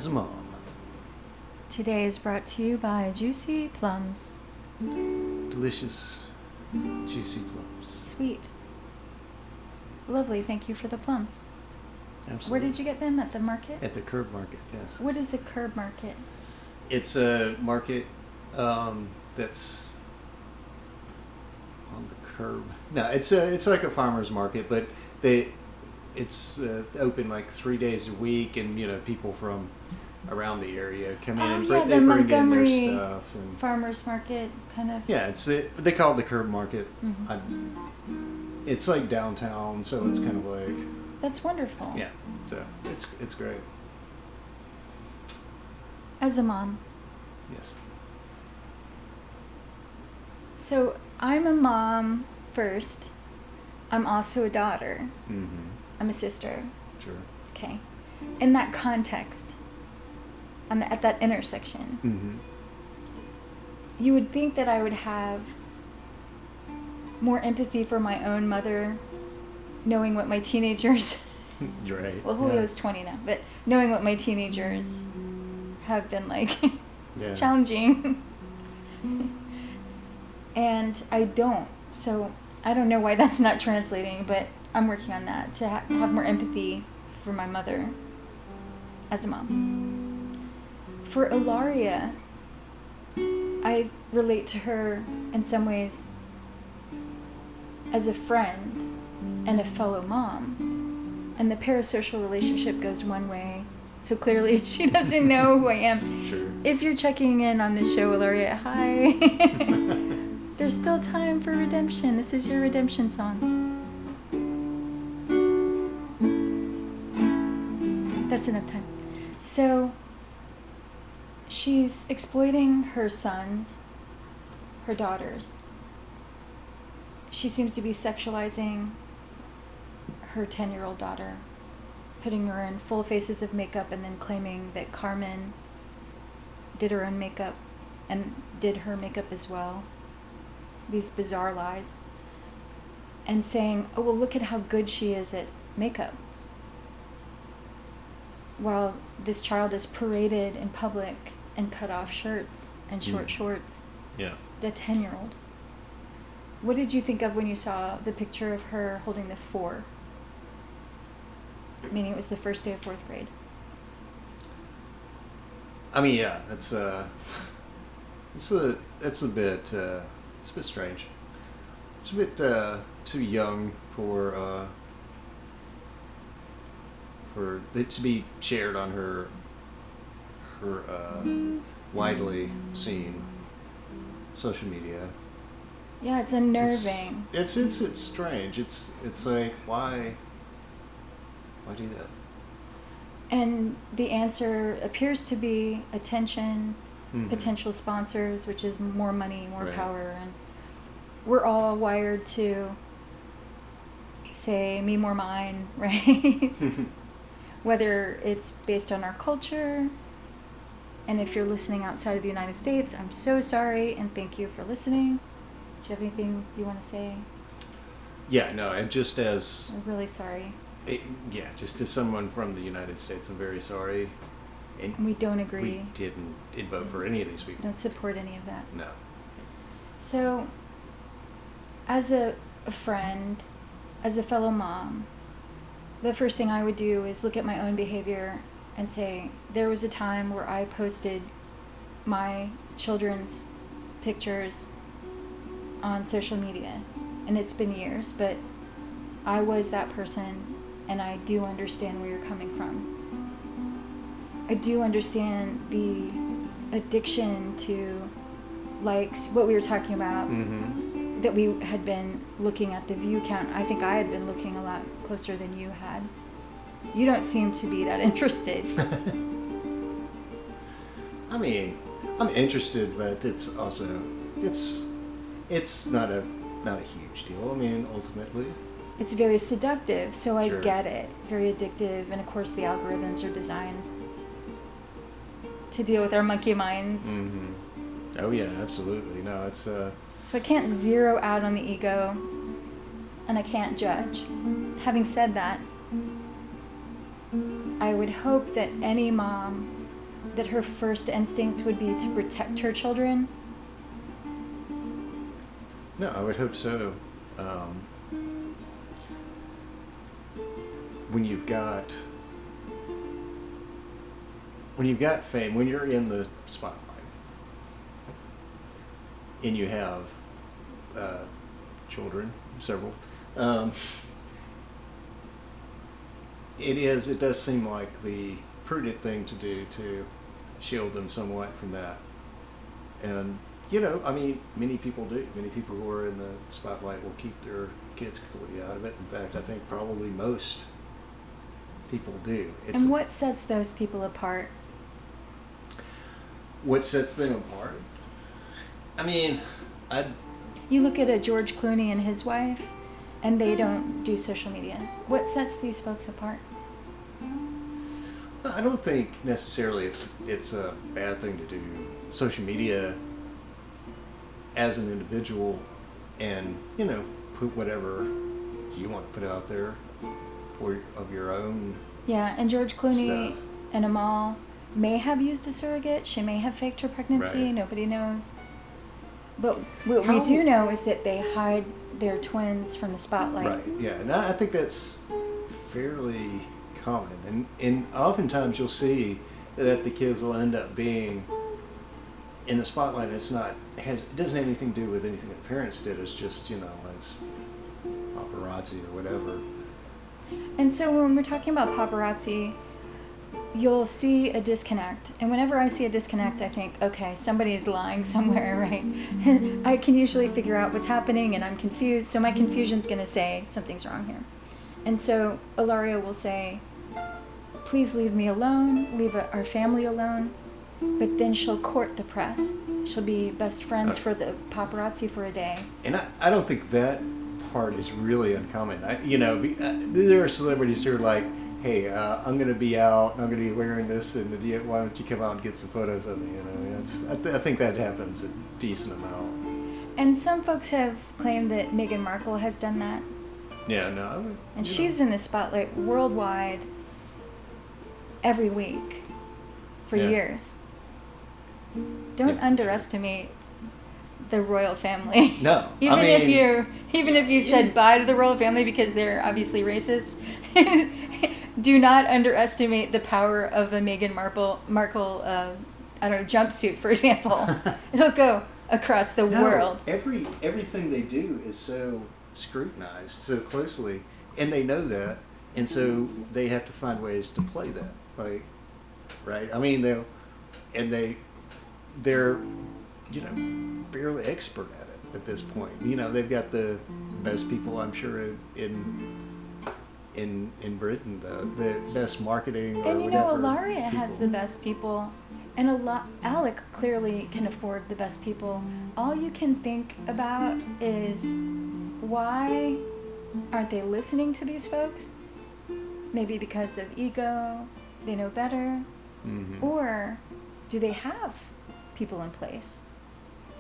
as a mom. Today is brought to you by Juicy Plums. Delicious, juicy plums. Sweet. Lovely, thank you for the plums. Absolutely. Where did you get them? At the market? At the curb market, yes. What is a curb market? It's a market that's on the curb. No, it's like a farmer's market, but it's open like 3 days a week, and people from around the area come in and the they bring Montgomery in their stuff. And farmer's market, kind of. yeah, they call it the curb market. Mm-hmm. It's like downtown, so it's kind of like. That's wonderful. Yeah, so it's great. As a mom. Yes. So I'm a mom first. I'm also a daughter. Mm-hmm. I'm a sister. Sure. Okay. In that context, at that intersection, Mm-hmm. you would think that I would have more empathy for my own mother, knowing what my teenagers... You're right. Well, Julio's 20 now, but knowing what my teenagers have been like challenging. And I don't. So I don't know why that's not translating, but I'm working on that, to have more empathy for my mother as a mom. For Hilaria, I relate to her in some ways as a friend and a fellow mom. And the parasocial relationship goes one way. So clearly she doesn't know who I am. Sure. If you're checking in on this show, Hilaria, hi. There's still time for redemption. This is your redemption song. That's enough time. So she's exploiting her sons, her daughters. She seems to be sexualizing her 10-year-old daughter, putting her in full faces of makeup and then claiming that Carmen did her own makeup and did her makeup as well. These bizarre lies. And saying, oh, well, look at how good she is at makeup. While this child is paraded in public in cut-off shirts and short shorts. Yeah. A 10-year-old. What did you think of when you saw the picture of her holding the 4? Meaning it was the first day of 4th grade. I mean, yeah, it's a bit strange. It's a bit too young for it to be shared on her widely seen social media. Yeah, it's unnerving. It's strange. It's like why do that? And the answer appears to be attention, potential sponsors, which is more money, more power, and we're all wired to say me more mine, right? Whether it's based on our culture, and if you're listening outside of the United States, I'm so sorry and thank you for listening. Do you have anything you want to say? Yeah, no, and just as... I'm really sorry. Just as someone from the United States, I'm very sorry. And we don't agree. We didn't vote for any of these people. Don't support any of that. No. So, as a friend, as a fellow mom, the first thing I would do is look at my own behavior and say, there was a time where I posted my children's pictures on social media. And it's been years, but I was that person, and I do understand where you're coming from. I do understand the addiction to likes, what we were talking about, that we had been looking at the view count. I think I had been looking a lot closer than you had. You don't seem to be that interested. I mean, I'm interested, but it's also, it's not a huge deal. I mean, ultimately. It's very seductive, so I Sure. get it. Very addictive, and of course the algorithms are designed to deal with our monkey minds. Mm-hmm. Oh yeah, absolutely. No, it's So I can't zero out on the ego, and I can't judge. Having said that, I would hope that any mom that her first instinct would be to protect her children? No, I would hope so. When you've got fame, when you're in the spotlight, and you have children, several, it does seem like the prudent thing to do to shield them somewhat from that. And I mean, many people do. Many people who are in the spotlight will keep their kids completely out of it. In fact, I think probably most people do. And what sets those people apart? What sets them apart? I mean, You look at a George Clooney and his wife, and they don't do social media. What sets these folks apart? I don't think necessarily it's a bad thing to do social media as an individual, and put whatever you want to put out there of your own. Yeah, and George Clooney stuff. and Amal may have used a surrogate. She may have faked her pregnancy. Right. Nobody knows. But what we do know is that they hide their twins from the spotlight. Right. Yeah, and I think that's fairly common, and oftentimes you'll see that the kids will end up being in the spotlight. It doesn't have anything to do with anything that parents did. It's just it's paparazzi or whatever. And so when we're talking about paparazzi, you'll see a disconnect. And whenever I see a disconnect, I think, okay, somebody is lying somewhere, right? I can usually figure out what's happening, and I'm confused. So my confusion's going to say something's wrong here. And so Hilaria will say, please leave me alone, leave our family alone. But then she'll court the press. She'll be best friends for the paparazzi for a day. And I don't think that part is really uncommon. There are celebrities who are like, hey, I'm going to be out, and I'm going to be wearing this, and why don't you come out and get some photos of me? I think that happens a decent amount. And some folks have claimed that Meghan Markle has done that. Yeah, no, I would. And she's in the spotlight worldwide every week for years. Don't underestimate the royal family. No, even if you said bye to the royal family because they're obviously racist, do not underestimate the power of a Meghan Markle jumpsuit, for example. It'll go across the world. Everything they do is so scrutinized so closely, and they know that, and so they have to find ways to play that, right? I mean, they're fairly expert at it at this point. They've got the best people, I'm sure, in Britain, the best marketing. And Hilaria has the best people, and Alec clearly can afford the best people. All you can think about is, why aren't they listening to these folks? Maybe because of ego, they know better, or do they have people in place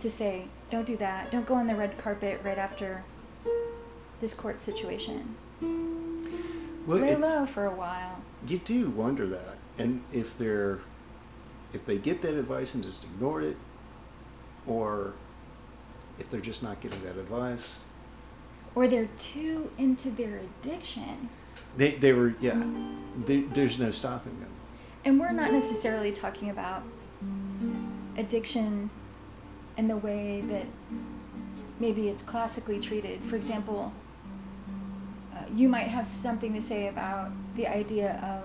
to say, don't do that, don't go on the red carpet right after this court situation. Lay low for a while. You do wonder that, and if they get that advice and just ignore it, or if they're just not getting that advice, or they're too into their addiction. There's no stopping them. And we're not necessarily talking about addiction in the way that maybe it's classically treated. For example, you might have something to say about the idea of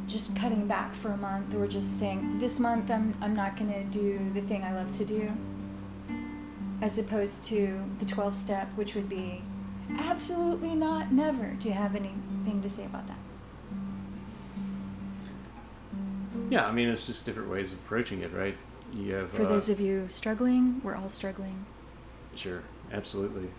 just cutting back for a month, or just saying, this month I'm not going to do the thing I love to do, as opposed to the 12-step, which would be absolutely not, never. Do you have anything to say about that? Yeah, I mean, it's just different ways of approaching it, right? You have, for those of you struggling, we're all struggling. Sure, absolutely.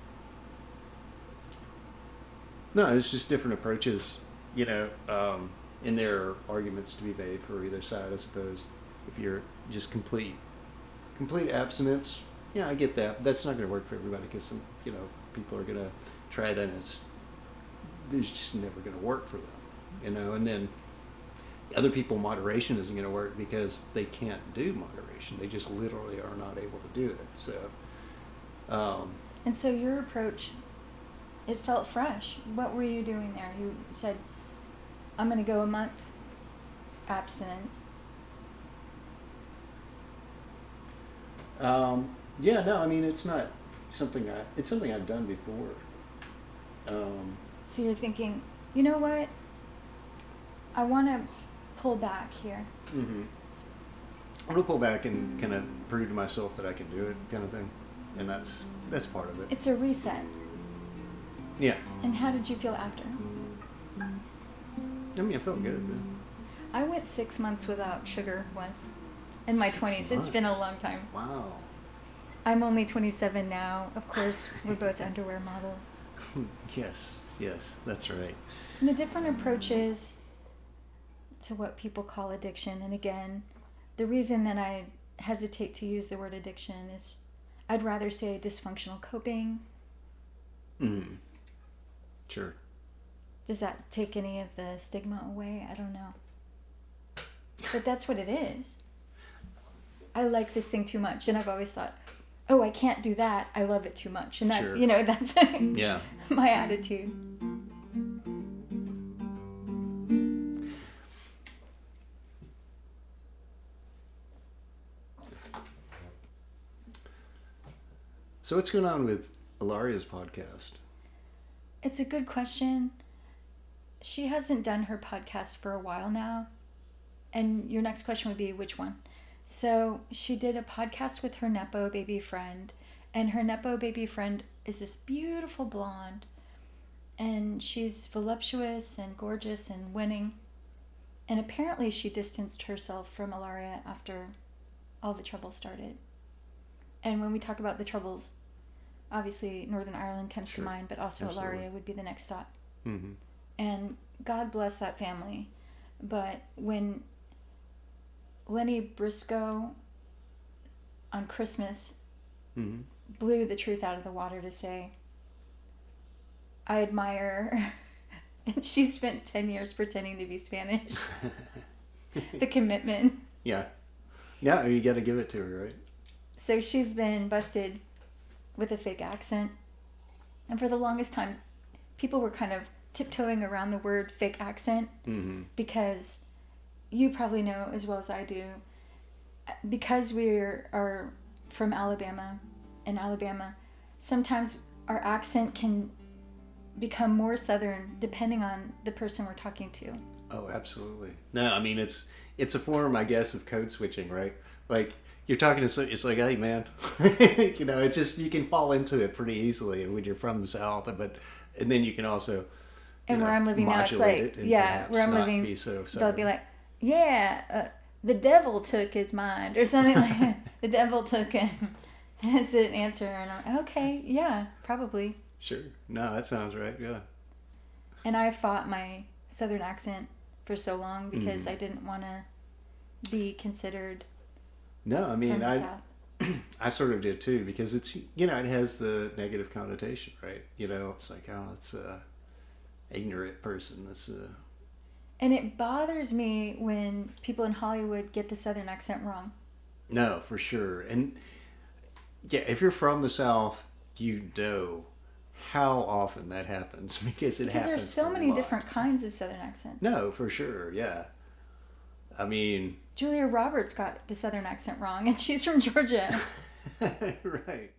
No, it's just different approaches, and there are arguments to be made for either side, I suppose. If you're just complete abstinence, yeah, I get that. That's not going to work for everybody, because some, people are going to try that, and it's just never going to work for them, and then other people, moderation isn't going to work because they can't do moderation. They just literally are not able to do it. So, and so your approach, it felt fresh. What were you doing there? You said, I'm going to go a month abstinence. Yeah, no, I mean, it's not something it's something I've done before. So you're thinking, you know what? I want to pull back here. Mm-hmm. I'm going to pull back and kind of prove to myself that I can do it, kind of thing. And that's part of it. It's a reset. Yeah. And how did you feel after? I mean, I felt good. Man. I went 6 months without sugar once. In my 20s. It's been a long time. Wow. I'm only 27 now. Of course, we're both underwear models. Yes, that's right. And the different approaches to what people call addiction. And again, the reason that I hesitate to use the word addiction is I'd rather say dysfunctional coping. Mm-hmm. Sure. Does that take any of the stigma away? I don't know. But that's what it is. I like this thing too much, and I've always thought, oh, I can't do that. I love it too much. And that, sure. That's yeah. my attitude. So what's going on with Hilaria's podcast? It's a good question. She hasn't done her podcast for a while now. And your next question would be, which one? So she did a podcast with her Nepo baby friend. And her Nepo baby friend is this beautiful blonde. And she's voluptuous and gorgeous and winning. And apparently she distanced herself from Hilaria after all the trouble started. And when we talk about the troubles, obviously Northern Ireland comes to mind, but also Absolutely. Hilaria would be the next thought. Mm-hmm. And God bless that family. But when Lenny Briscoe on Christmas Mm-hmm. blew the truth out of the water to say, I admire, and she spent 10 years pretending to be Spanish. The commitment. Yeah, you got to give it to her, right? So she's been busted with a fake accent. And for the longest time, people were kind of tiptoeing around the word fake accent. Mm-hmm. Because you probably know as well as I do, because we are from Alabama, in Alabama, sometimes our accent can become more Southern depending on the person we're talking to. Oh, absolutely. No, I mean, it's a form, I guess, of code switching, right? Like, you're talking to it's like, hey, man, it's just, you can fall into it pretty easily when you're from the South, and then you can also, and where I'm living now, it's like, where I'm living, they'll be like, the devil took his mind, or something like that. The devil took him as an answer, and I'm like, okay, yeah, probably. Sure. No, that sounds right, yeah. And I fought my Southern accent for so long because I didn't want to be considered. No, I mean, from the South. I sort of did too, because it's, it has the negative connotation, right? It's like, oh, it's a ignorant person. And it bothers me when people in Hollywood get the Southern accent wrong. No, for sure. And yeah, if you're from the South, you know how often that happens, because happens. Because there's so many different kinds of Southern accents. No, for sure, yeah. I mean, Julia Roberts got the Southern accent wrong, and she's from Georgia. Right.